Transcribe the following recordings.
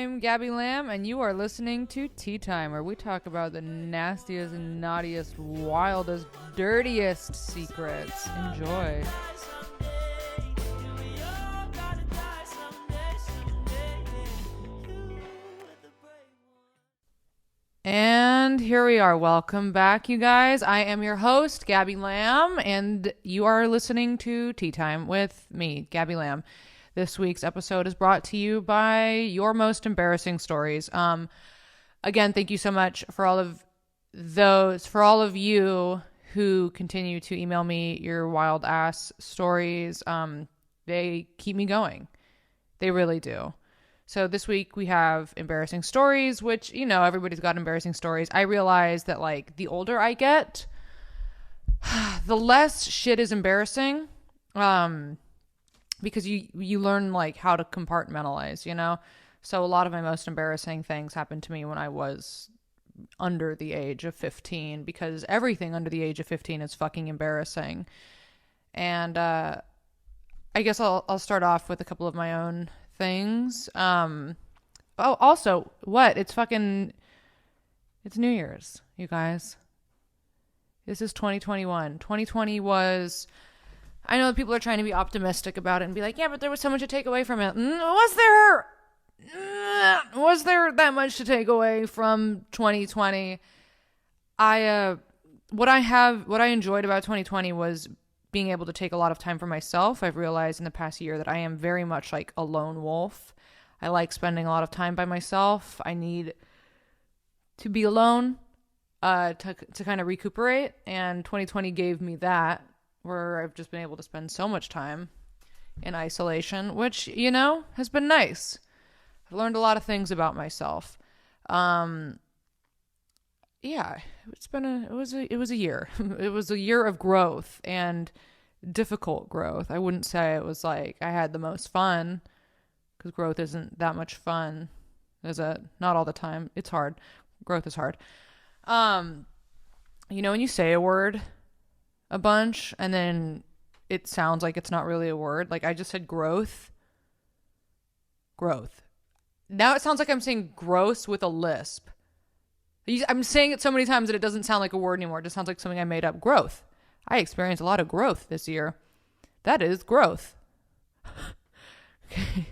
I'm Gabby Lamb, and you are listening to Tea Time, where we talk about the nastiest, naughtiest, wildest, dirtiest secrets. Enjoy. And here we are. Welcome back, you guys. I am your host, Gabby Lamb, and you are listening to Tea Time with me, Gabby Lamb. This week's episode is brought to you by Your Most Embarrassing Stories. Again, thank you so much for all of you who continue to email me your wild ass stories. They keep me going. They really do. So this week we have embarrassing stories, which, you know, everybody's got embarrassing stories. I realize that, like, the older I get, the less shit is embarrassing. Because you learn, like, how to compartmentalize, you know? So a lot of my most embarrassing things happened to me when I was under the age of 15, because everything under the age of 15 is fucking embarrassing. And I guess I'll start off with a couple of my own things. Also, what? It's New Year's, you guys. This is 2021. 2020 was... I know that people are trying to be optimistic about it and be like, yeah, but there was so much to take away from it. Was there that much to take away from 2020? What I enjoyed about 2020 was being able to take a lot of time for myself. I've realized in the past year that I am very much like a lone wolf. I like spending a lot of time by myself. I need to be alone to kind of recuperate, and 2020 gave me that, where I've just been able to spend so much time in isolation, which, you know, has been nice. I've learned a lot of things about myself. Yeah, it was a year. It was a year of growth, and difficult growth. I wouldn't say it was like I had the most fun, because growth isn't that much fun, is it? Not all the time. It's hard. Growth is hard. You know, when you say a word a bunch and then it sounds like it's not really a word. Like, I just said growth. Now it sounds like I'm saying gross with a lisp. I'm saying it so many times that it doesn't sound like a word anymore. It just sounds like something I made up. Growth. I experienced a lot of growth this year. That is growth. Okay.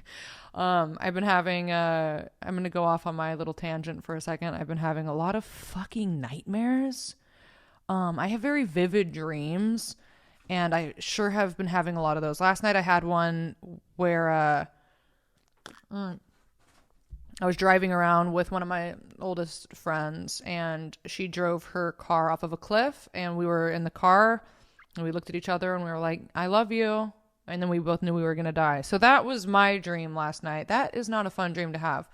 I've been having I'm going to go off on my little tangent for a second. I've been having a lot of fucking nightmares. I have very vivid dreams, and I sure have been having a lot of those. Last night I had one where I was driving around with one of my oldest friends, and she drove her car off of a cliff, and we were in the car, and we looked at each other, and we were like, I love you. And then we both knew we were going to die. So that was my dream last night. That is not a fun dream to have.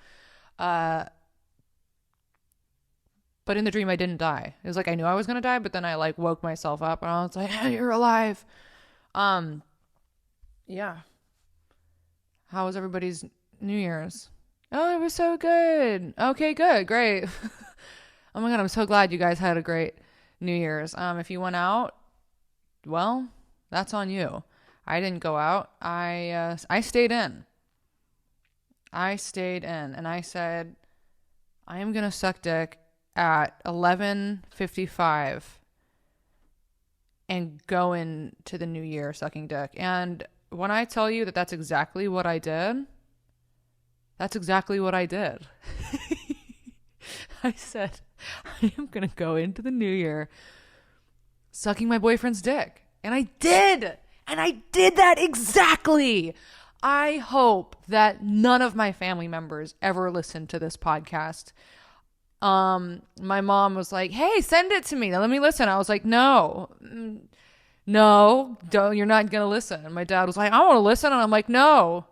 But in the dream, I didn't die. It was like I knew I was going to die, but then I like woke myself up and I was like, hey, you're alive. Yeah. How was everybody's New Year's? Oh, it was so good. Okay, good. Great. Oh my God, I'm so glad you guys had a great New Year's. If you went out, well, that's on you. I didn't go out. I stayed in. And I said, I am going to suck dick at 11:55 and go into the new year sucking dick. And when I tell you that that's exactly what I did, I said, I am going to go into the new year sucking my boyfriend's dick. And I did. And I did that exactly. I hope that none of my family members ever listen to this podcast. My mom was like, hey, send it to me. Now let me listen. I was like, no, don't, you're not going to listen. And my dad was like, I want to listen. And I'm like, no,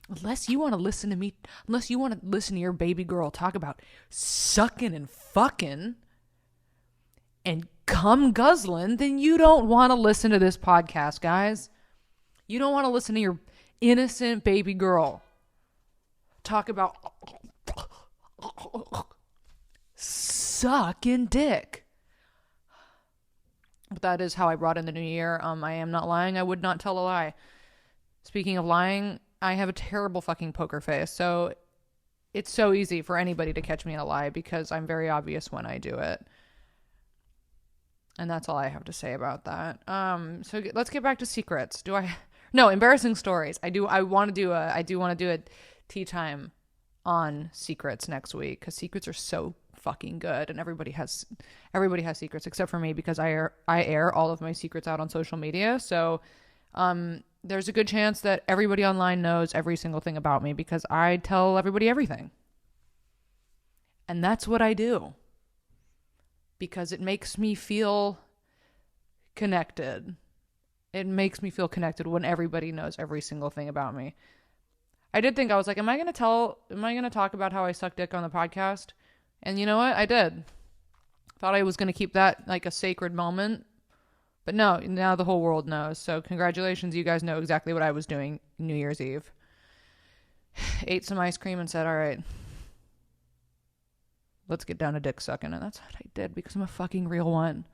unless you want to listen to me, unless you want to listen to your baby girl talk about sucking and fucking and cum guzzling, then you don't want to listen to this podcast, guys. You don't want to listen to your innocent baby girl talk about sucking dick. But that is how I brought in the new year. I am not lying. I would not tell a lie. Speaking of lying, I have a terrible fucking poker face. So it's so easy for anybody to catch me in a lie because I'm very obvious when I do it. And that's all I have to say about that. So let's get back to secrets. No, embarrassing stories. I do want to do a tea time on secrets next week because secrets are so fucking good, and everybody has secrets except for me because I air all of my secrets out on social media. So there's a good chance that everybody online knows every single thing about me because I tell everybody everything. And that's what I do. Because it makes me feel connected. It makes me feel connected when everybody knows every single thing about me. I did think, I was like, am I going to talk about how I suck dick on the podcast? And you know what? I did. Thought I was going to keep that like a sacred moment. But no, now the whole world knows. So congratulations, you guys know exactly what I was doing New Year's Eve. Ate some ice cream and said, all right, let's get down to dick sucking. And that's what I did because I'm a fucking real one.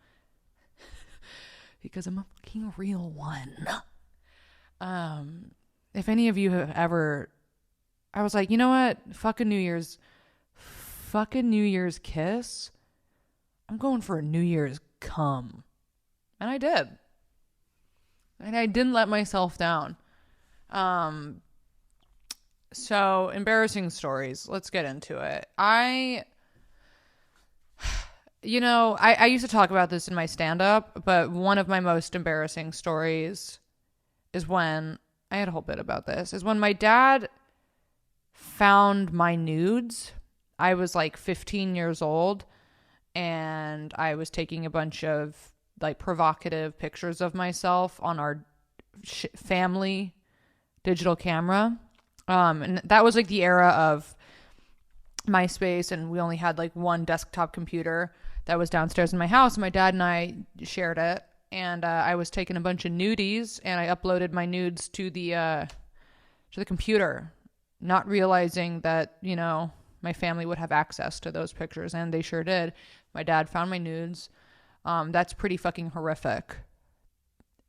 Because I'm a fucking real one. If any of you have ever, I was like, you know what? Fucking New Year's kiss. I'm going for a New Year's cum. And I did. And I didn't let myself down. So embarrassing stories. Let's get into it. I used to talk about this in my stand-up, but one of my most embarrassing stories is when, I had a whole bit about this, is when my dad found my nudes. I was like 15 years old, and I was taking a bunch of like provocative pictures of myself on our family digital camera. And that was like the era of MySpace, and we only had like one desktop computer that was downstairs in my house. My dad and I shared it, and I was taking a bunch of nudies, and I uploaded my nudes to the computer, not realizing that, you know, my family would have access to those pictures, and they sure did. My dad found my nudes. That's pretty fucking horrific.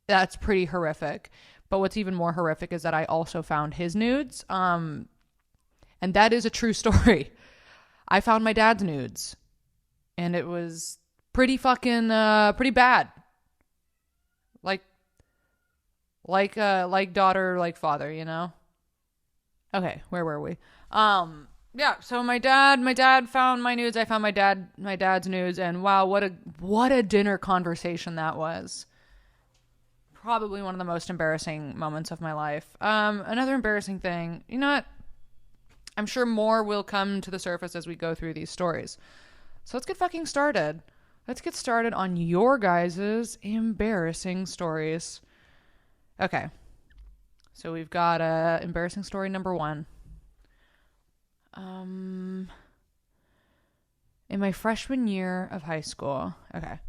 That's pretty horrific. But what's even more horrific is that I also found his nudes. And that is a true story. I found my dad's nudes. And it was pretty fucking, pretty bad. Like daughter, like father, you know? Okay, where were we? Yeah, so my dad found my nudes. I found my dad's nudes, and wow, what a dinner conversation that was. Probably one of the most embarrassing moments of my life. Another embarrassing thing, you know what? I'm sure more will come to the surface as we go through these stories. So let's get fucking started. Let's get started on your guys' embarrassing stories. Okay. So we've got embarrassing story number 1. In my freshman year of high school. Okay.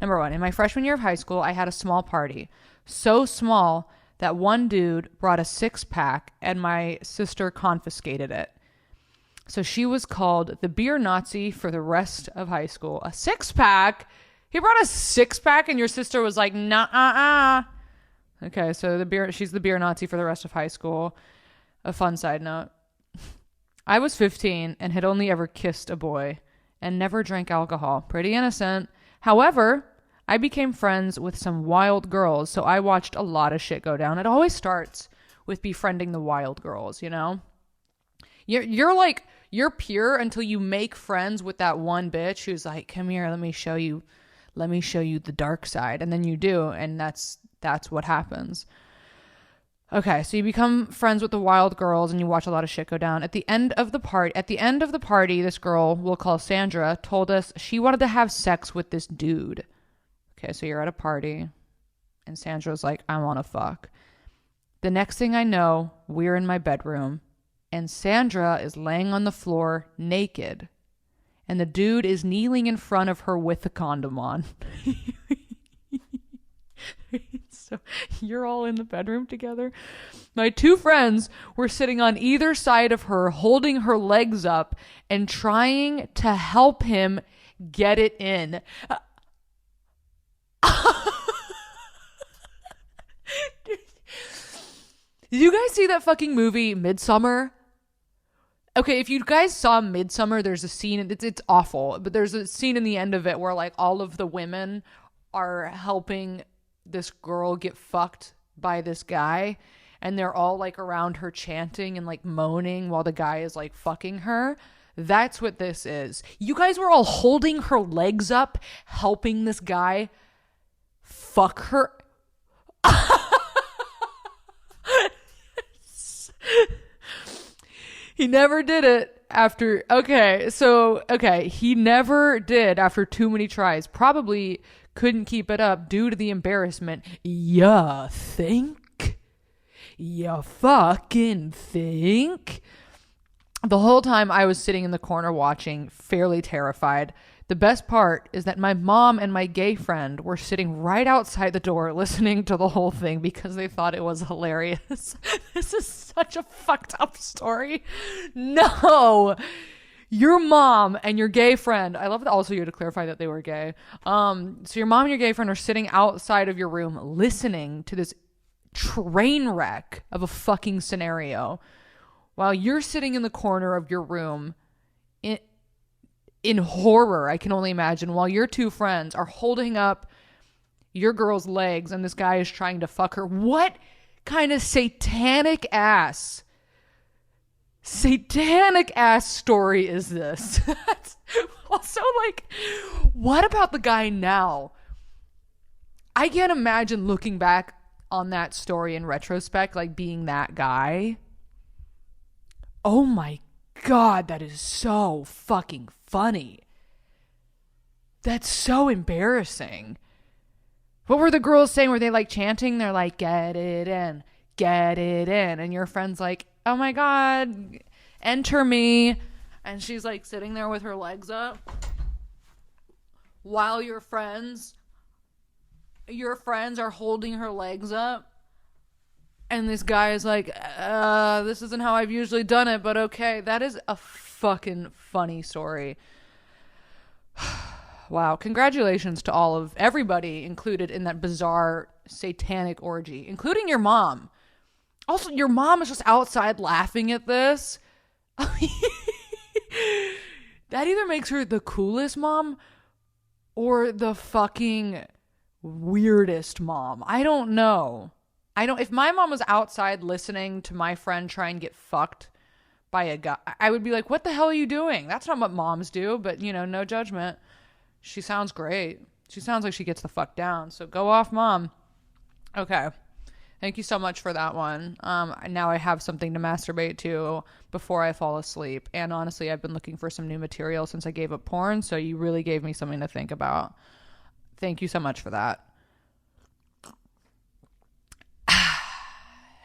Number 1. In my freshman year of high school, I had a small party. So small that one dude brought a 6-pack and my sister confiscated it. So she was called the beer Nazi for the rest of high school. A 6-pack? He brought a 6-pack and your sister was like, nah. Okay, so she's the beer Nazi for the rest of high school. A fun side note. I was 15 and had only ever kissed a boy and never drank alcohol. Pretty innocent. However, I became friends with some wild girls, so I watched a lot of shit go down. It always starts with befriending the wild girls, you know? You're pure until you make friends with that one bitch who's like, come here, let me show you the dark side. And then you do, and that's what happens. Okay, so you become friends with the wild girls and you watch a lot of shit go down. At the end of the party, this girl, we'll call Sandra, told us she wanted to have sex with this dude. Okay, so you're at a party and Sandra's like, I want to fuck. The next thing I know, we're in my bedroom and Sandra is laying on the floor naked and the dude is kneeling in front of her with a condom on. So you're all in the bedroom together. My 2 friends were sitting on either side of her, holding her legs up and trying to help him get it in. Did you guys see that fucking movie Midsummer? Okay, if you guys saw Midsummer, there's a scene, it's awful, but there's a scene in the end of it where like all of the women are helping this girl get fucked by this guy, and they're all like around her chanting and like moaning while the guy is like fucking her. That's what this is. You guys were all holding her legs up, helping this guy fuck her. He never did it after. He never did after too many tries. Probably couldn't keep it up due to the embarrassment. Ya think? Ya fucking think? The whole time I was sitting in the corner watching, fairly terrified. The best part is that my mom and my gay friend were sitting right outside the door listening to the whole thing because they thought it was hilarious. This is such a fucked up story. No! Your mom and your gay friend, I love that also you had to clarify that they were gay. So your mom and your gay friend are sitting outside of your room listening to this train wreck of a fucking scenario while you're sitting in the corner of your room in horror, I can only imagine, while your two friends are holding up your girl's legs and this guy is trying to fuck her. What kind of satanic ass story is this? Also, like, what about the guy now? I can't imagine looking back on that story in retrospect, like being that guy. Oh my God, that is so fucking funny. That's so embarrassing. What were the girls saying? Were they like chanting? They're like, get it in, get it in. And your friend's like, oh my God, enter me. And she's like sitting there with her legs up while your friends are holding her legs up. And this guy is like, this isn't how I've usually done it, but okay. That is a fucking funny story. Wow. Congratulations to everybody included in that bizarre satanic orgy, including your mom. Also, your mom is just outside laughing at this. That either makes her the coolest mom or the fucking weirdest mom. I don't know. If my mom was outside listening to my friend try and get fucked by a guy, I would be like, what the hell are you doing? That's not what moms do, but no judgment. She sounds great. She sounds like she gets the fuck down. So go off, mom. Okay. Thank you so much for that one. Now I have something to masturbate to before I fall asleep. And honestly, I've been looking for some new material since I gave up porn. So you really gave me something to think about. Thank you so much for that.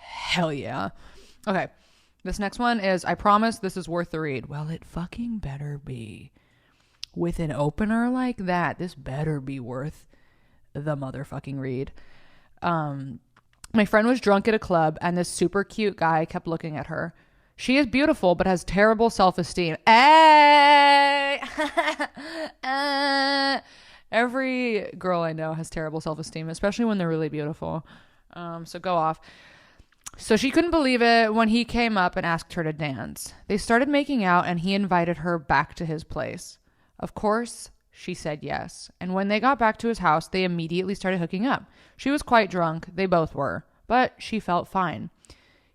Hell yeah. Okay. This next one is, I promise this is worth the read. Well, it fucking better be. With an opener like that, this better be worth the motherfucking read. My friend was drunk at a club and this super cute guy kept looking at her. She is beautiful but has terrible self-esteem. Hey! Every girl I know has terrible self-esteem, especially when they're really beautiful. So go off. So she couldn't believe it when he came up and asked her to dance. They started making out and he invited her back to his place. Of course, she said yes. And when they got back to his house, they immediately started hooking up. She was quite drunk. They both were. But she felt fine.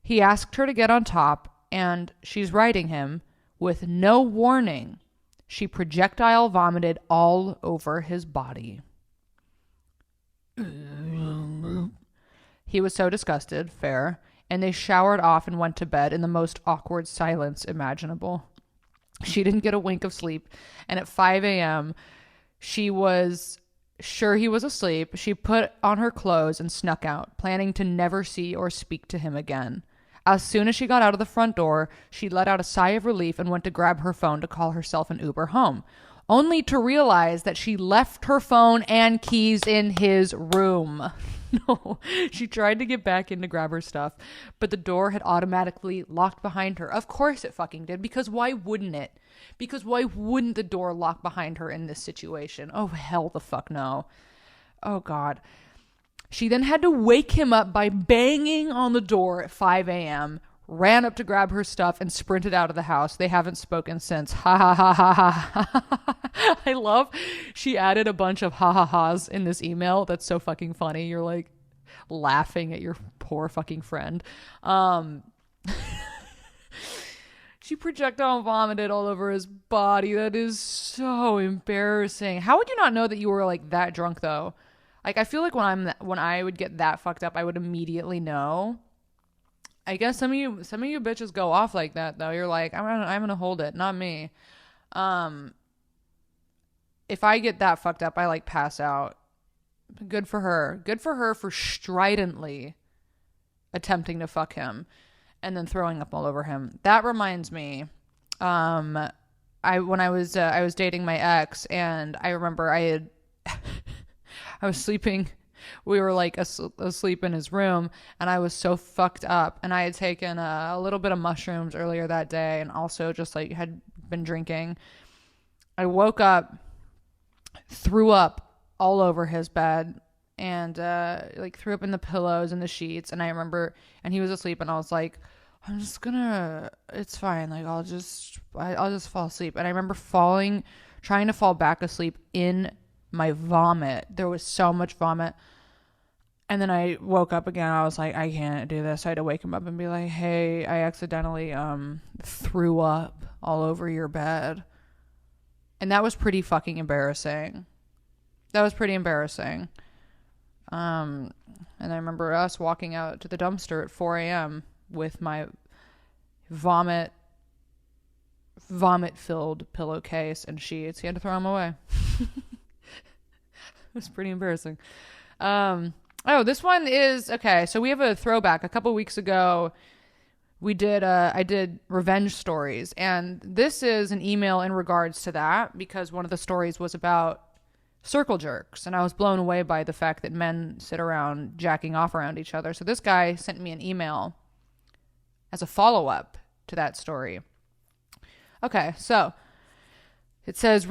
He asked her to get on top, and she's riding him. With no warning, she projectile vomited all over his body. He was so disgusted, fair, and they showered off and went to bed in the most awkward silence imaginable. She didn't get a wink of sleep, and at 5 a.m., she was sure he was asleep. She put on her clothes and snuck out, planning to never see or speak to him again. As soon as she got out of the front door, she let out a sigh of relief and went to grab her phone to call herself an Uber home, only to realize that she left her phone and keys in his room. No, she tried to get back in to grab her stuff, but the door had automatically locked behind her. Of course it fucking did, because why wouldn't it? Because why wouldn't the door lock behind her in this situation? Oh, hell the fuck no. Oh, God. She then had to wake him up by banging on the door at 5 a.m., ran up to grab her stuff, and sprinted out of the house. They haven't spoken since. Ha ha ha ha ha. I love she added a bunch of ha ha ha's in this email. That's so fucking funny. You're like laughing at your poor fucking friend. She projectile vomited all over his body. That is so embarrassing. How would you not know that you were like that drunk though? Like I feel like when I would get that fucked up, I would immediately know. I guess some of you bitches go off like that though. You're like, I'm gonna hold it, not me. If I get that fucked up, I like pass out. Good for her. Good for her for stridently attempting to fuck him and then throwing up all over him. That reminds me, when I was dating my ex, and I remember I was sleeping. We were like asleep in his room, and I was so fucked up, and I had taken a little bit of mushrooms earlier that day, and also just like had been drinking. I woke up, threw up all over his bed, and like threw up in the pillows and the sheets. And I remember, and he was asleep, and I was like, it's fine. Like I'll just fall asleep. And I remember trying to fall back asleep in my vomit. There was so much vomit. And then I woke up again. I was like, I can't do this. I had to wake him up and be like, hey, I accidentally threw up all over your bed. And that was pretty fucking embarrassing. And I remember us walking out to the dumpster at 4 a.m. with my vomit-filled pillowcase and sheets. He had to throw them away. It was pretty embarrassing. This one is okay. So we have a throwback. A couple weeks ago, I did revenge stories, and this is an email in regards to that because one of the stories was about circle jerks, and I was blown away by the fact that men sit around jacking off around each other. So this guy sent me an email as a follow-up to that story. Okay, so it says,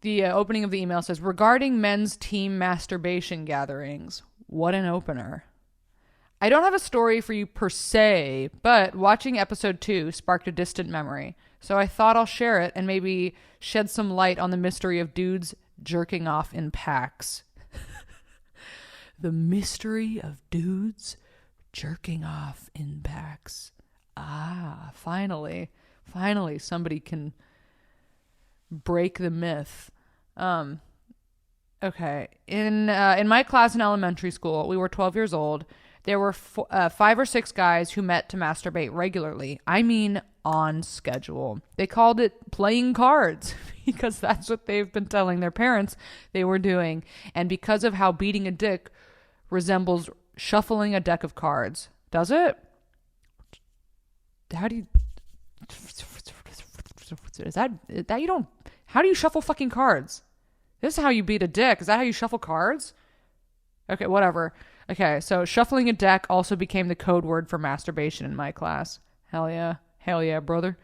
the opening of the email says, regarding men's team masturbation gatherings. What an opener. I don't have a story for you per se, but watching episode 2 sparked a distant memory. So I thought I'll share it and maybe shed some light on the mystery of dudes jerking off in packs. The mystery of dudes jerking off in packs. Finally somebody can break the myth. Okay. In my class in elementary school, we were 12 years old. There were 5 or 6 guys who met to masturbate regularly. I mean, on schedule. They called it playing cards because that's what they've been telling their parents they were doing. And because of how beating a dick resembles shuffling a deck of cards. Does it? How do you... Is that you don't... How do you shuffle fucking cards? This is how you beat a dick. Is that how you shuffle cards? Okay, whatever. Okay, so shuffling a deck also became the code word for masturbation in my class. Hell yeah. Hell yeah, brother.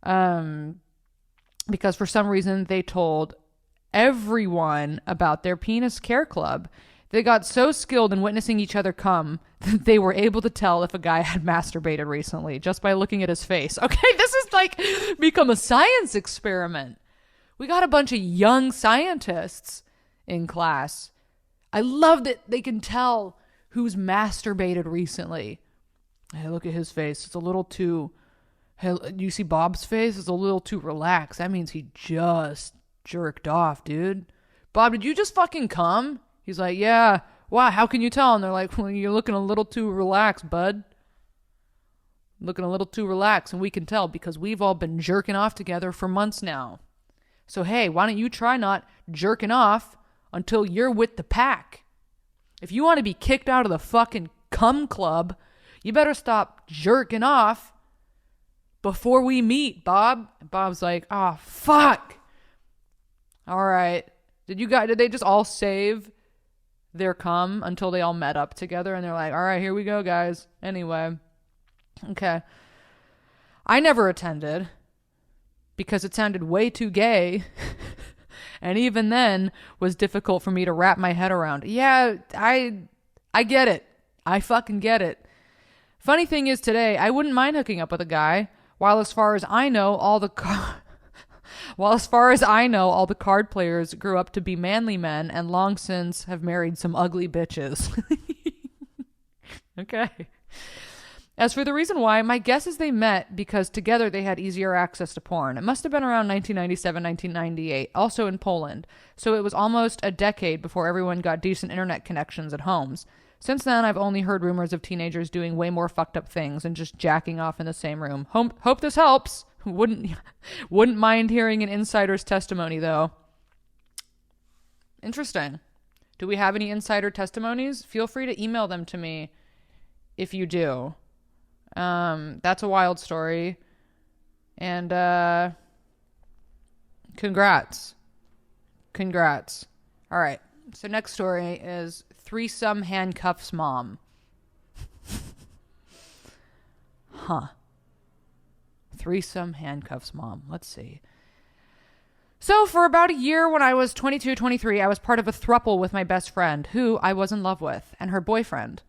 Because for some reason they told everyone about their penis care club. They got so skilled in witnessing each other come that they were able to tell if a guy had masturbated recently just by looking at his face. Okay, this is like become a science experiment. We got a bunch of young scientists in class. I love that they can tell who's masturbated recently. Hey, look at his face. It's a little too... Hey, you see Bob's face? It's a little too relaxed. That means he just jerked off, dude. Bob, did you just fucking come? He's like, yeah. Wow, how can you tell? And they're like, well, you're looking a little too relaxed, bud. Looking a little too relaxed, and we can tell because we've all been jerking off together for months now. So, hey, why don't you try not jerking off until you're with the pack? If you want to be kicked out of the fucking cum club, you better stop jerking off before we meet, Bob. And Bob's like, oh, fuck. All right. Did they just all save their cum until they all met up together? And they're like, all right, here we go, guys. Anyway. Okay. I never attended because it sounded way too gay. And even then was difficult for me to wrap my head around. Yeah, I get it. I fucking get it. Funny thing is today, I wouldn't mind hooking up with a guy, while as far as I know, all the card players grew up to be manly men and long since have married some ugly bitches. Okay. As for the reason why, my guess is they met because together they had easier access to porn. It must have been around 1997, 1998, also in Poland. So it was almost a decade before everyone got decent internet connections at homes. Since then, I've only heard rumors of teenagers doing way more fucked up things and just jacking off in the same room. Hope this helps. Wouldn't mind hearing an insider's testimony, though. Interesting. Do we have any insider testimonies? Feel free to email them to me if you do. That's a wild story. And congrats. All right. So next story is threesome handcuffs mom. Huh. Threesome handcuffs mom. Let's see. So for about a year when I was 22, 23, I was part of a throuple with my best friend, who I was in love with, and her boyfriend.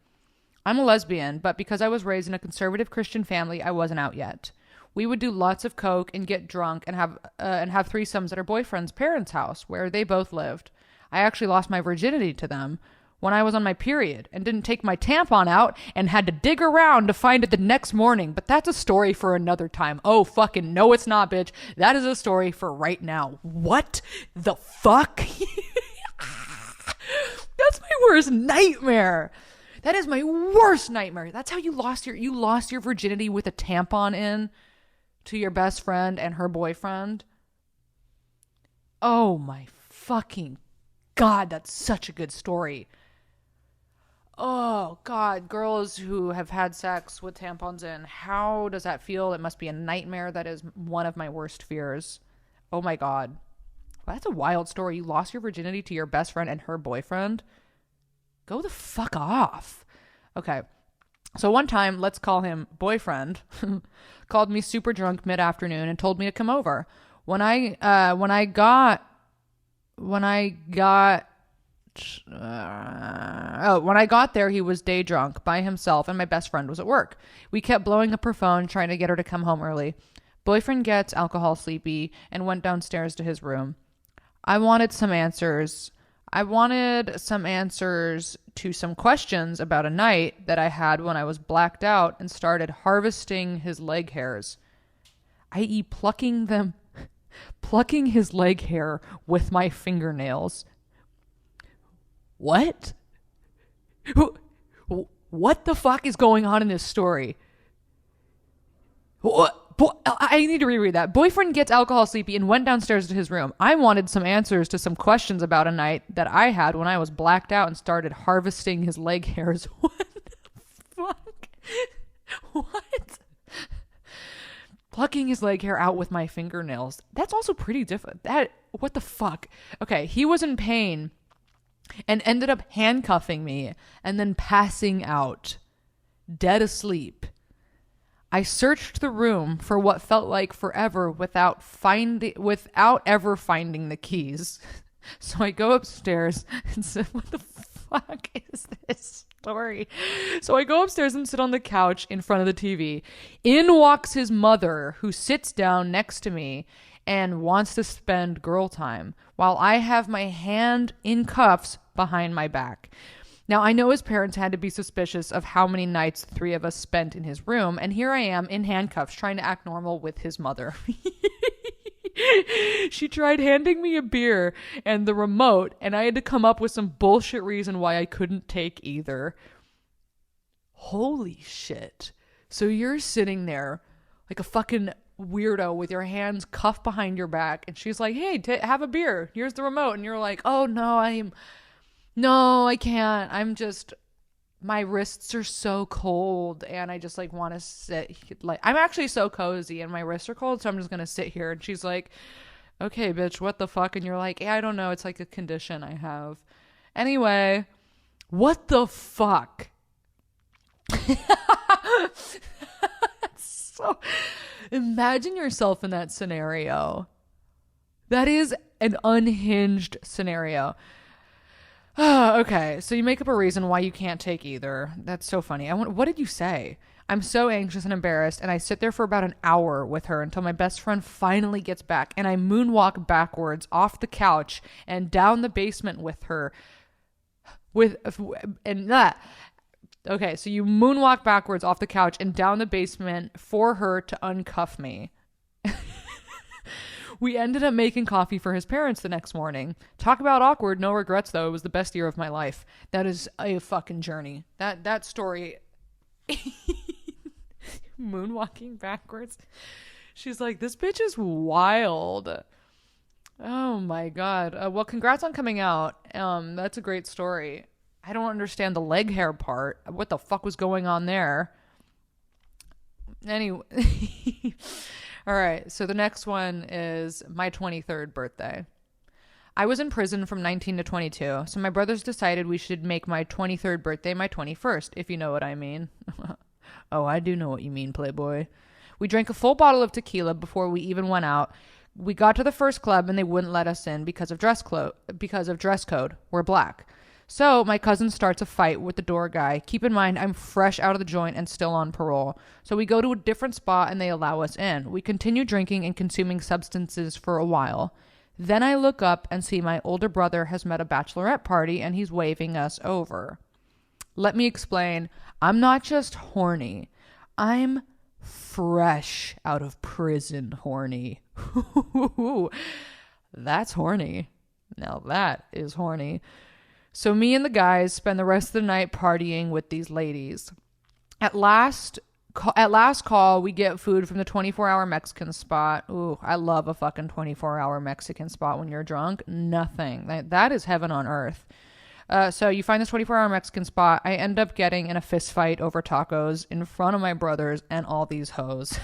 I'm a lesbian, but because I was raised in a conservative Christian family, I wasn't out yet. We would do lots of coke and get drunk and have threesomes at her boyfriend's parents' house, where they both lived. I actually lost my virginity to them when I was on my period and didn't take my tampon out and had to dig around to find it the next morning. But that's a story for another time. Oh, fucking no, it's not, bitch. That is a story for right now. What the fuck? That's my worst nightmare. That is my worst nightmare. That's how you lost your virginity with a tampon in to your best friend and her boyfriend. Oh my fucking God, that's such a good story. Oh God, girls who have had sex with tampons in, how does that feel? It must be a nightmare. That is one of my worst fears. Oh my God. Well, that's a wild story. You lost your virginity to your best friend and her boyfriend. Go the fuck off. Okay. So one time, let's call him boyfriend, called me super drunk mid-afternoon and told me to come over. When I got there, he was day drunk by himself and my best friend was at work. We kept blowing up her phone, trying to get her to come home early. Boyfriend gets alcohol sleepy and went downstairs to his room. I wanted some answers to some questions about a night that I had when I was blacked out and started harvesting his leg hairs, i.e. plucking his leg hair with my fingernails. What? What the fuck is going on in this story? I need to reread that. Boyfriend gets alcohol sleepy and went downstairs to his room. I wanted some answers to some questions about a night that I had when I was blacked out and started harvesting his leg hairs. What the fuck? What? Plucking his leg hair out with my fingernails. That's also pretty different. What the fuck? Okay, he was in pain and ended up handcuffing me and then passing out, dead asleep. I searched the room for what felt like forever without ever finding the keys. So I go upstairs and said, what the fuck is this story? So I go upstairs and sit on the couch in front of the TV. In walks his mother, who sits down next to me and wants to spend girl time while I have my hand in cuffs behind my back. Now, I know his parents had to be suspicious of how many nights the three of us spent in his room, and here I am in handcuffs trying to act normal with his mother. She tried handing me a beer and the remote, and I had to come up with some bullshit reason why I couldn't take either. Holy shit. So you're sitting there like a fucking weirdo with your hands cuffed behind your back, and she's like, hey, have a beer. Here's the remote. And you're like, oh, no, I can't. My wrists are so cold and I just want to sit. I'm actually so cozy and my wrists are cold. So I'm just going to sit here. And she's like, okay, bitch, what the fuck? And you're like, yeah, I don't know. It's like a condition I have. Anyway, what the fuck? So imagine yourself in that scenario. That is an unhinged scenario. Okay, so you make up a reason why you can't take either. That's so funny. What did you say? I'm so anxious and embarrassed, and I sit there for about an hour with her until my best friend finally gets back, and I moonwalk backwards off the couch and down the basement with her. Okay, so you moonwalk backwards off the couch and down the basement for her to uncuff me. We ended up making coffee for his parents the next morning. Talk about awkward, no regrets though. It was the best year of my life. That is a fucking journey. That story. Moonwalking backwards. She's like, this bitch is wild. Oh my God. Well, congrats on coming out. That's a great story. I don't understand the leg hair part. What the fuck was going on there? Anyway. All right. So the next one is my 23rd birthday. I was in prison from 19 to 22. So my brothers decided we should make my 23rd birthday my 21st, if you know what I mean. Oh, I do know what you mean, Playboy. We drank a full bottle of tequila before we even went out. We got to the first club and they wouldn't let us in because of dress code. We're black. So my cousin starts a fight with the door guy. Keep in mind, I'm fresh out of the joint and still on parole. So we go to a different spot and they allow us in. We continue drinking and consuming substances for a while. Then I look up and see my older brother has met a bachelorette party and he's waving us over. Let me explain. I'm not just horny. I'm fresh out of prison horny. That's horny. Now that is horny. So me and the guys spend the rest of the night partying with these ladies. At last call, we get food from the 24-hour Mexican spot. Ooh, I love a fucking 24-hour Mexican spot when you're drunk. Nothing. That is heaven on earth. So you find this 24-hour Mexican spot. I end up getting in a fist fight over tacos in front of my brothers and all these hoes.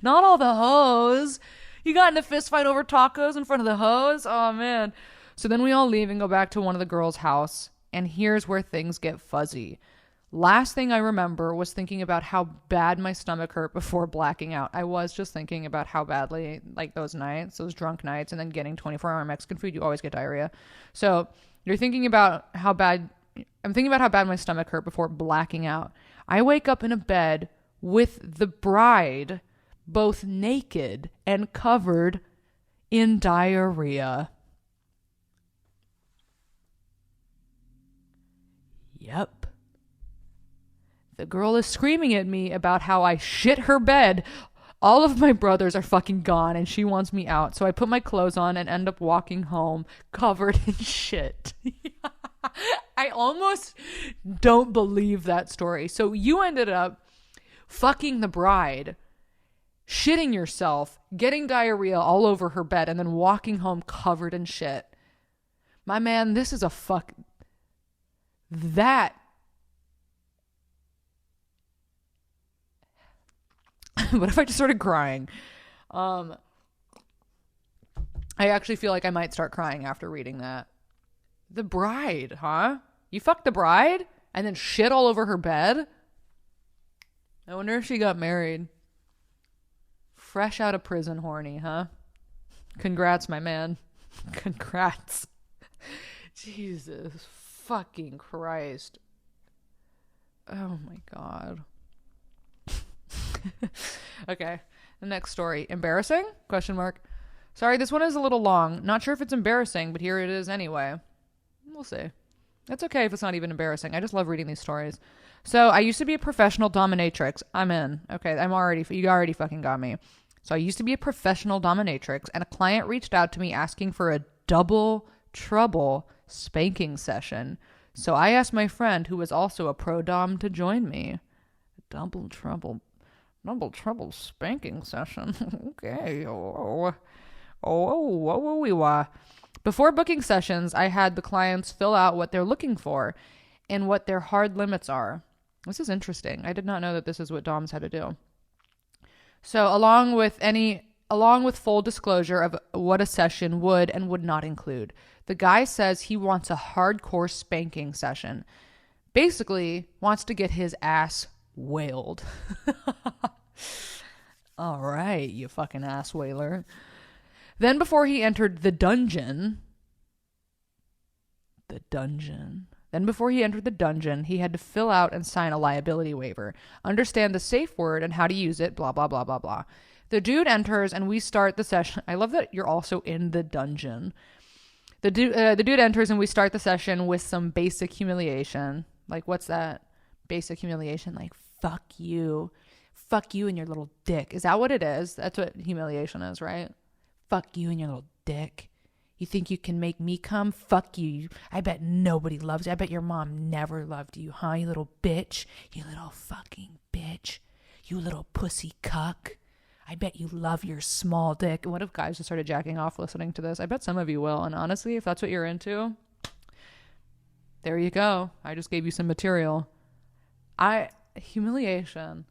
Not all the hoes. You got in a fist fight over tacos in front of the hoes? Oh, man. So then we all leave and go back to one of the girls' house. And here's where things get fuzzy. Last thing I remember was thinking about how bad my stomach hurt before blacking out. I was just thinking about how badly, like those nights, those drunk nights, and then getting 24-hour Mexican food, you always get diarrhea. So you're thinking about how bad, I'm thinking about how bad my stomach hurt before blacking out. I wake up in a bed with the bride, both naked and covered in diarrhea. Yep. The girl is screaming at me about how I shit her bed. All of my brothers are fucking gone and she wants me out. So I put my clothes on and end up walking home covered in shit. I almost don't believe that story. So you ended up fucking the bride, shitting yourself, getting diarrhea all over her bed, and then walking home covered in shit. My man, this is a fuck... That... What if I just started crying? I actually feel like I might start crying after reading that. The bride, huh? You fucked the bride and then shit all over her bed? I wonder if she got married. Fresh out of prison horny, huh? Congrats, my man. Congrats. Jesus fucking Christ. Oh my God. Okay, the next story. Embarrassing? Question mark. Sorry, this one is a little long. Not sure if it's embarrassing, but here it is anyway. We'll see. It's okay if it's not even embarrassing. I just love reading these stories. So I used to be a professional dominatrix. I'm in. Okay, you already fucking got me. So I used to be a professional dominatrix, and a client reached out to me asking for a double trouble spanking session. So I asked my friend, who was also a pro dom, to join me. Double trouble spanking session. Okay. Before booking sessions, I had the clients fill out what they're looking for and what their hard limits are. This is interesting. I did not know that this is what doms had to do. So along with full disclosure of what a session would and would not include, the guy says he wants a hardcore spanking session. Basically, wants to get his ass wailed. All right, you fucking ass wailer. Then before he entered the dungeon, that Then before he entered the dungeon, he had to fill out and sign a liability waiver, understand the safe word and how to use it, blah, blah, blah, blah, blah. The dude enters and we start the session. I love that you're also in the dungeon. The dude enters and we start the session with some basic humiliation. Like, what's that? Basic humiliation? Like, fuck you. Fuck you and your little dick. Is that what it is? That's what humiliation is, right? Fuck you and your little dick. You think you can make me come? Fuck you. I bet nobody loves you. I bet your mom never loved you, huh? You little bitch. You little fucking bitch. You little pussy cuck. I bet you love your small dick. What if guys just started jacking off listening to this? I bet some of you will. And honestly, if that's what you're into, there you go. I just gave you some material. Humiliation.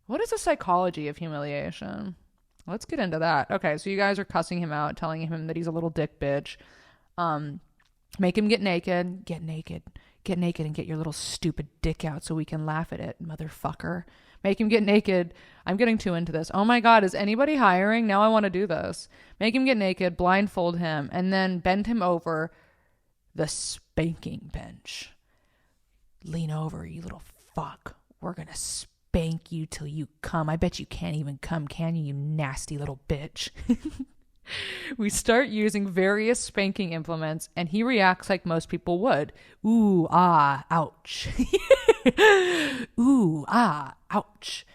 What is the psychology of humiliation? Let's get into that. Okay, so you guys are cussing him out, telling him that he's a little dick bitch. Make him get naked. Get naked and get your little stupid dick out so we can laugh at it, motherfucker. Make him get naked. I'm getting too into this. Oh my God, is anybody hiring? Now I want to do this. Make him get naked, blindfold him, and then bend him over the spanking bench. Lean over, you little fuck. We're going to spank you till you come. I bet you can't even come, can you, you nasty little bitch? We start using various spanking implements, and he reacts like most people would. Ooh, ah, ouch. Ooh, ah, ouch.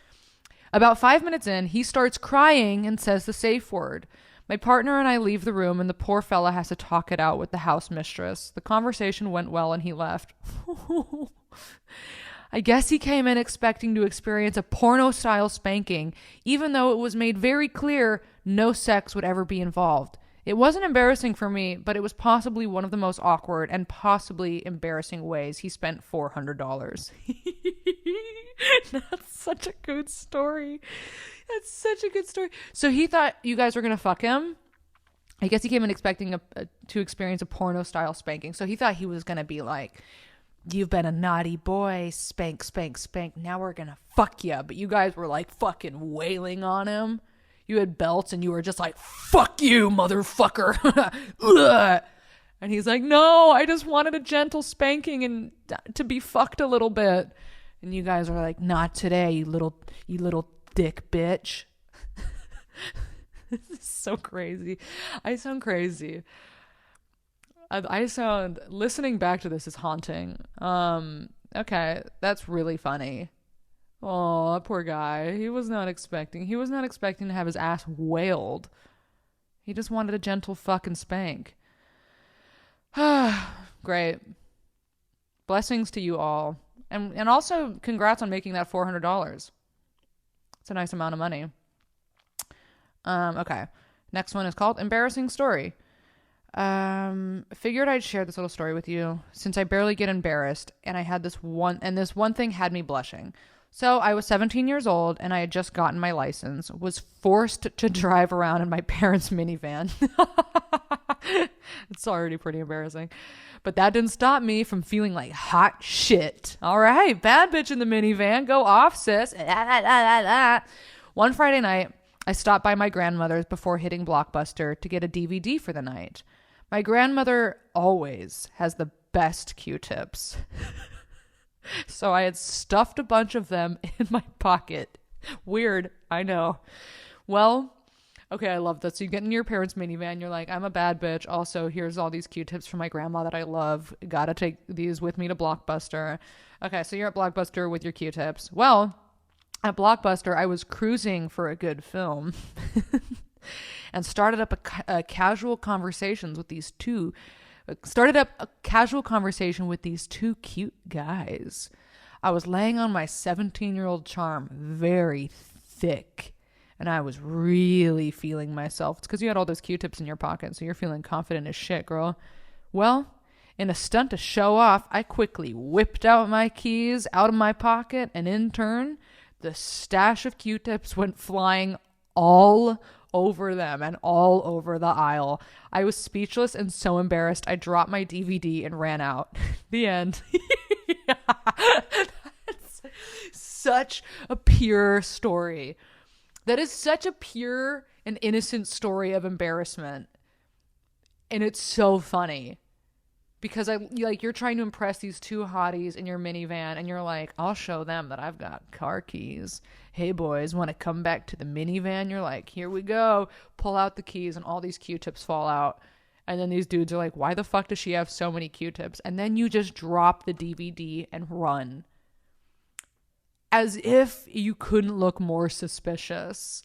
About 5 minutes in, he starts crying and says the safe word. My partner and I leave the room, and the poor fella has to talk it out with the house mistress. The conversation went well, and he left. I guess he came in expecting to experience a porno-style spanking, even though it was made very clear no sex would ever be involved. It wasn't embarrassing for me, but it was possibly one of the most awkward and possibly embarrassing ways he spent $400. That's such a good story. That's such a good story. So he thought you guys were going to fuck him. I guess he came in expecting to experience a porno-style spanking. So he thought he was going to be like, you've been a naughty boy, spank, spank, spank. Now we're going to fuck you. But you guys were like fucking wailing on him. You had belts and you were just like, fuck you, motherfucker. And he's like, no, I just wanted a gentle spanking and to be fucked a little bit. And you guys are like, not today, you little dick bitch. This is so crazy. I sound crazy. Listening back to this is haunting. Okay, that's really funny. Oh, poor guy. He was not expecting to have his ass wailed. He just wanted a gentle fucking spank. Great. Blessings to you all. And also congrats on making that $400. It's a nice amount of money. Okay. Next one is called Embarassing Story. Figured I'd share this little story with you since I barely get embarrassed and this one thing had me blushing. So I was 17 years old and I had just gotten my license, was forced to drive around in my parents' minivan. It's already pretty embarrassing, but that didn't stop me from feeling like hot shit. All right, bad bitch in the minivan, go off, sis. One Friday night, I stopped by my grandmother's before hitting Blockbuster to get a DVD for the night. My grandmother always has the best Q-tips. So I had stuffed a bunch of them in my pocket. Weird, I know. Well, okay, I love this. So you get in your parents' minivan, you're like, I'm a bad bitch. Also, here's all these Q-tips from my grandma that I love. Gotta take these with me to Blockbuster. Okay, so you're at Blockbuster with your Q-tips. Well, at Blockbuster, I was cruising for a good film and started up a casual conversation with these two cute guys. I was laying on my 17-year-old charm very thick, and I was really feeling myself. It's because you had all those Q-tips in your pocket, so you're feeling confident as shit, girl. Well, in a stunt to show off, I quickly whipped out my keys out of my pocket, and in turn, the stash of Q-tips went flying all over them and all over the aisle. I was speechless and so embarrassed. I dropped my DVD and ran out. The end. That's such a pure story. That is such a pure and innocent story of embarrassment. And it's so funny because you're trying to impress these two hotties in your minivan, and you're like, I'll show them that I've got car keys. Hey boys, want to come back to the minivan? You're like, here we go. Pull out the keys, and all these Q-tips fall out. And then these dudes are like, why the fuck does she have so many Q-tips? And then you just drop the DVD and run. As if you couldn't look more suspicious.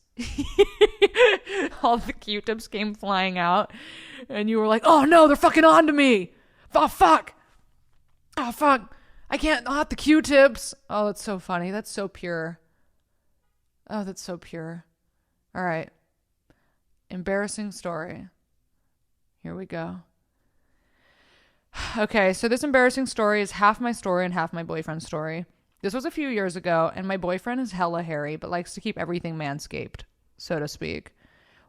All the Q-tips came flying out. And you were like, oh no, they're fucking on to me. Oh fuck. Oh fuck. I can't, not the Q-tips. Oh, that's so funny. That's so pure. Oh, that's so pure. All right. Embarrassing story. Here we go. Okay, so this embarrassing story is half my story and half my boyfriend's story. This was a few years ago, and my boyfriend is hella hairy, but likes to keep everything manscaped, so to speak.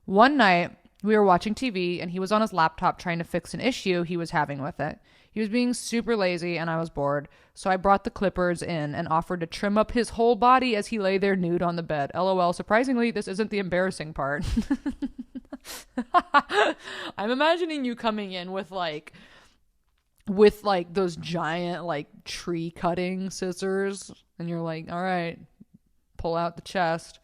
One night, we were watching TV, and he was on his laptop trying to fix an issue he was having with it. He was being super lazy, and I was bored, so I brought the clippers in and offered to trim up his whole body as he lay there nude on the bed. LOL, surprisingly, this isn't the embarrassing part. I'm imagining you coming in with those giant like tree cutting scissors, and you're like, all right, pull out the chest.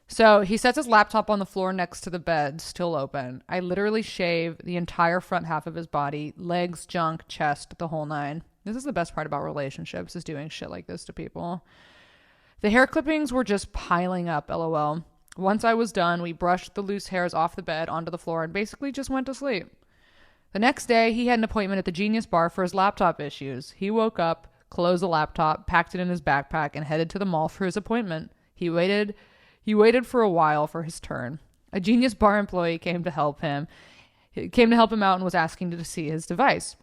So he sets his laptop on the floor next to the bed, still open. I literally shave the entire front half of his body, legs, junk, chest, the whole nine. This is the best part about relationships, is doing shit like this to people. The hair clippings were just piling up, LOL. Once I was done, we brushed the loose hairs off the bed onto the floor and basically just went to sleep. The next day, he had an appointment at the Genius Bar for his laptop issues. He woke up, closed the laptop, packed it in his backpack, and headed to the mall for his appointment. He waited for a while for his turn. A Genius Bar employee came to help him out and was asking to see his device.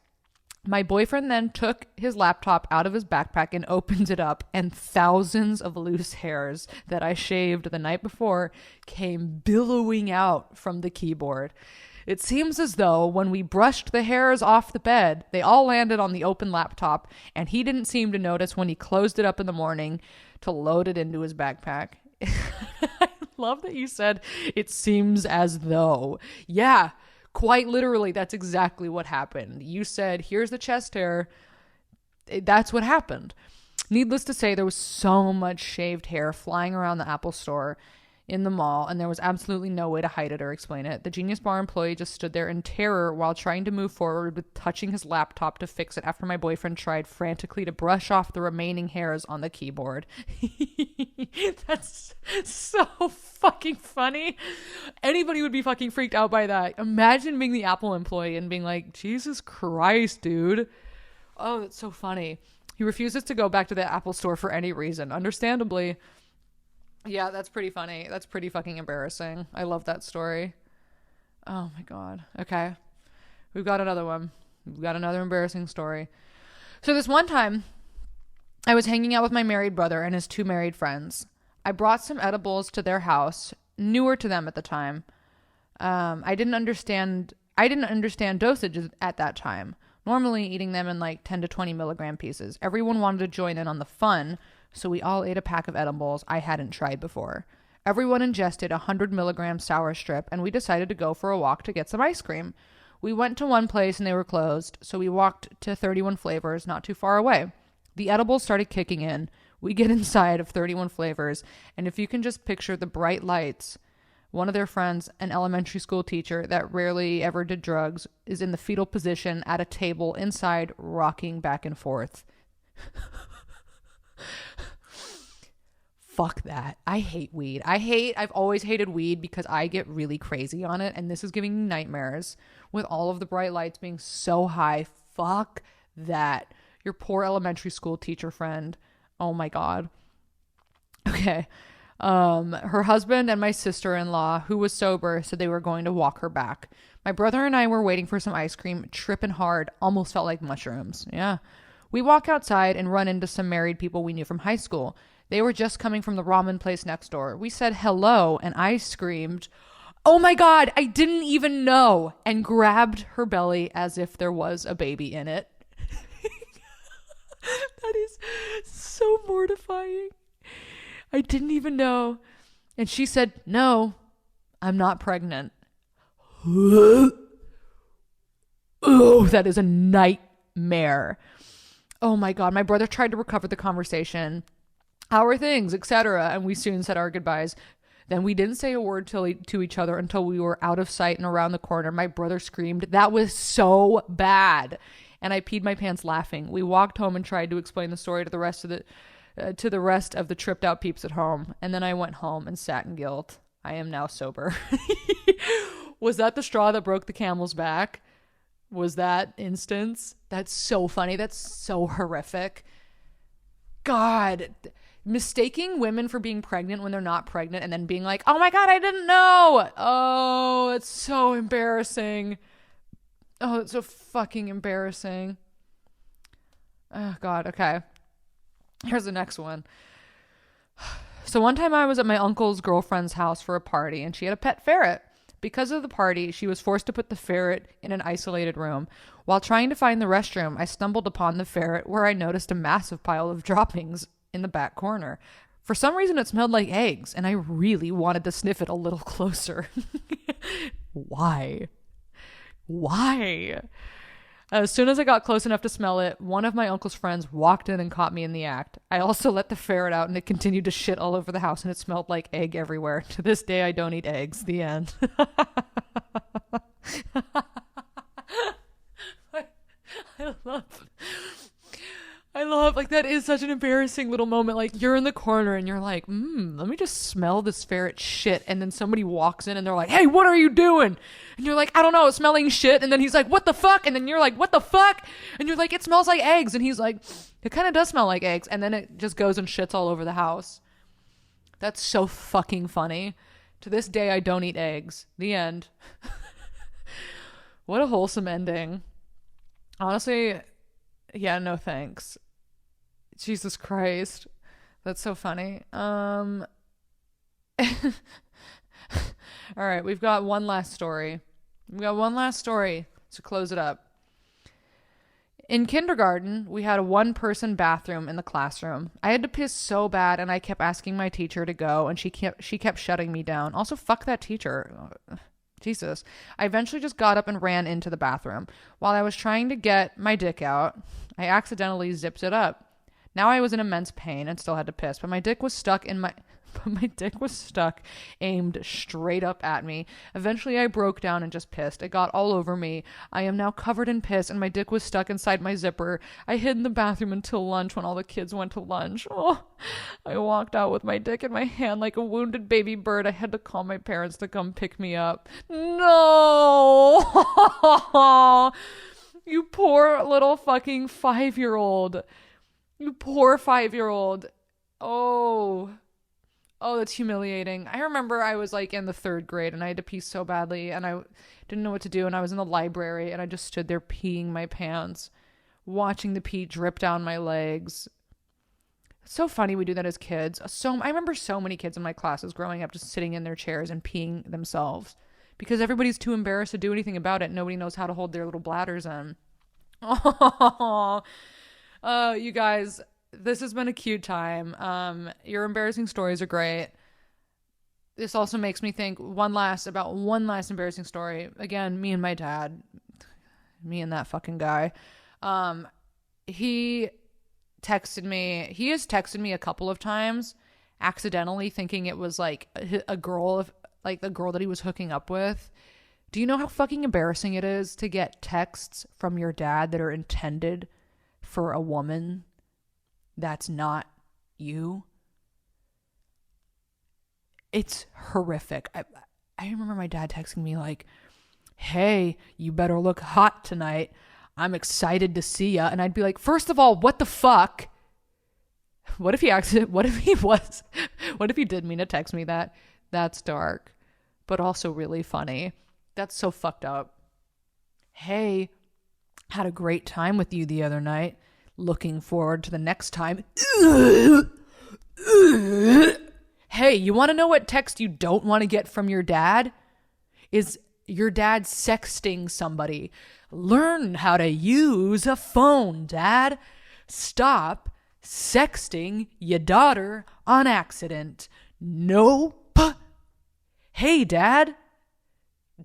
My boyfriend then took his laptop out of his backpack and opened it up, and thousands of loose hairs that I shaved the night before came billowing out from the keyboard. It seems as though when we brushed the hairs off the bed, they all landed on the open laptop, and he didn't seem to notice when he closed it up in the morning to load it into his backpack. I love that you said it seems as though. Yeah. Quite literally, that's exactly what happened. You said, here's the chest hair. That's what happened. Needless to say, there was so much shaved hair flying around the Apple store in the mall, and there was absolutely no way to hide it or explain it. The Genius Bar employee just stood there in terror while trying to move forward with touching his laptop to fix it after my boyfriend tried frantically to brush off the remaining hairs on the keyboard. That's so fucking funny. Anybody would be fucking freaked out by that. Imagine being the Apple employee and being like, Jesus Christ, dude. Oh, that's so funny. He refuses to go back to the Apple store for any reason. Understandably. Yeah, that's pretty funny. That's pretty fucking embarrassing. I love that story. Oh my God. Okay. We've got another one. We've got another embarrassing story. So this one time, I was hanging out with my married brother and his two married friends. I brought some edibles to their house, newer to them at the time. I didn't understand dosages at that time. Normally eating them in like 10 to 20 milligram pieces. Everyone wanted to join in on the fun, so we all ate a pack of edibles I hadn't tried before. Everyone ingested a 100 milligram sour strip, and we decided to go for a walk to get some ice cream. We went to one place and they were closed, so we walked to 31 Flavors not too far away. The edibles started kicking in. We get inside of 31 Flavors, and if you can just picture the bright lights, one of their friends, an elementary school teacher that rarely ever did drugs, is in the fetal position at a table inside, rocking back and forth. Fuck that. I hate weed. I've always hated weed because I get really crazy on it, and this is giving me nightmares with all of the bright lights being so high. Fuck that. Your poor elementary school teacher friend. Oh my God. Okay. Her husband and my sister-in-law, who was sober, said they were going to walk her back. My brother and I were waiting for some ice cream, tripping hard, almost felt like mushrooms. Yeah. We walk outside and run into some married people we knew from high school. They were just coming from the ramen place next door. We said hello, and I screamed, "Oh my God, I didn't even know," and grabbed her belly as if there was a baby in it. That is so mortifying. I didn't even know. And she said, "No, I'm not pregnant." Oh, that is a nightmare. Oh my God. My brother tried to recover the conversation. How are things, etc. And we soon said our goodbyes. Then we didn't say a word to each other until we were out of sight and around the corner. My brother screamed, "That was so bad." And I peed my pants laughing. We walked home and tried to explain the story to the rest of the tripped out peeps at home. And then I went home and sat in guilt. I am now sober. Was that the straw that broke the camel's back? Was that instance? That's so funny. That's so horrific. God, mistaking women for being pregnant when they're not pregnant and then being like, "Oh my God, I didn't know." Oh, it's so embarrassing. Oh, it's so fucking embarrassing. Oh God. Okay. Here's the next one. So one time I was at my uncle's girlfriend's house for a party and she had a pet ferret. Because of the party, she was forced to put the ferret in an isolated room. While trying to find the restroom, I stumbled upon the ferret where I noticed a massive pile of droppings in the back corner. For some reason, it smelled like eggs, and I really wanted to sniff it a little closer. Why? As soon as I got close enough to smell it, one of my uncle's friends walked in and caught me in the act. I also let the ferret out and it continued to shit all over the house and it smelled like egg everywhere. To this day, I don't eat eggs. The end. I love, like, that is such an embarrassing little moment. Like, you're in the corner and you're like, let me just smell this ferret shit. And then somebody walks in and they're like, "Hey, what are you doing?" And you're like, "I don't know, it's smelling shit." And then he's like, "What the fuck?" And then you're like, "What the fuck?" And you're like, "It smells like eggs." And he's like, "It kind of does smell like eggs." And then it just goes and shits all over the house. That's so fucking funny. To this day, I don't eat eggs. The end. What a wholesome ending. Honestly, yeah, no thanks. Jesus Christ. That's so funny. All right, we've got one last story. To close it up. In kindergarten, we had a one-person bathroom in the classroom. I had to piss so bad, and I kept asking my teacher to go, and she kept shutting me down. Also, fuck that teacher. Jesus. I eventually just got up and ran into the bathroom. While I was trying to get my dick out, I accidentally zipped it up. Now I was in immense pain and still had to piss, but my dick was stuck aimed straight up at me. Eventually I broke down and just pissed. It got all over me. I am now covered in piss and my dick was stuck inside my zipper. I hid in the bathroom until lunch when all the kids went to lunch. Oh, I walked out with my dick in my hand like a wounded baby bird. I had to call my parents to come pick me up. No! You poor little fucking 5-year-old. You poor 5-year-old. Oh, that's humiliating. I remember I was like in the 3rd grade and I had to pee so badly and I didn't know what to do. And I was in the library and I just stood there peeing my pants, watching the pee drip down my legs. It's so funny we do that as kids. I remember so many kids in my classes growing up just sitting in their chairs and peeing themselves because everybody's too embarrassed to do anything about it. Nobody knows how to hold their little bladders in. Oh, you guys, this has been a cute time. Your embarrassing stories are great. This also makes me think one last embarrassing story. Again, me and my dad, me and that fucking guy. He has texted me a couple of times accidentally thinking it was like a girl, like the girl that he was hooking up with. Do you know how fucking embarrassing it is to get texts from your dad that are intended for a woman that's not you? It's horrific. I remember my dad texting me like, "Hey, you better look hot tonight. I'm excited to see ya." And I'd be like, first of all, what the fuck? What if he did mean to text me that? That's dark, but also really funny. That's so fucked up. "Hey, had a great time with you the other night. Looking forward to the next time." Hey, you want to know what text you don't want to get from your dad? Is your dad sexting somebody. Learn how to use a phone, Dad. Stop sexting your daughter on accident. Nope. Hey, Dad.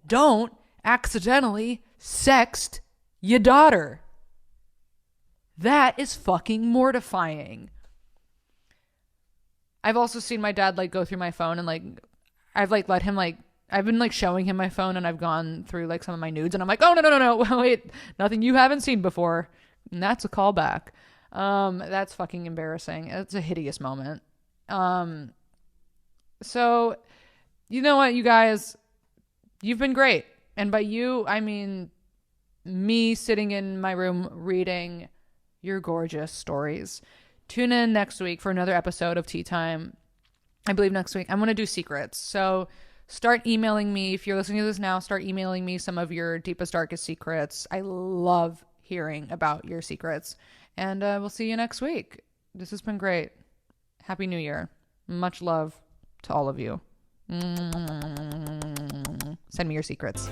Don't accidentally sext your daughter. That is fucking mortifying. I've also seen my dad like go through my phone and like I've like let him like I've been like showing him my phone and I've gone through like some of my nudes and I'm like, oh no, wait, nothing you haven't seen before. And that's a callback. That's fucking embarrassing. It's a hideous moment. So you know what, you guys, you've been great. And by you, I mean me sitting in my room reading your gorgeous stories. Tune in next week for another episode of Tea Time. I believe next week I'm going to do secrets. So start emailing me. If you're listening to this now, start emailing me some of your deepest, darkest secrets. I love hearing about your secrets. And we'll see you next week. This has been great. Happy New Year. Much love to all of you. Send me your secrets.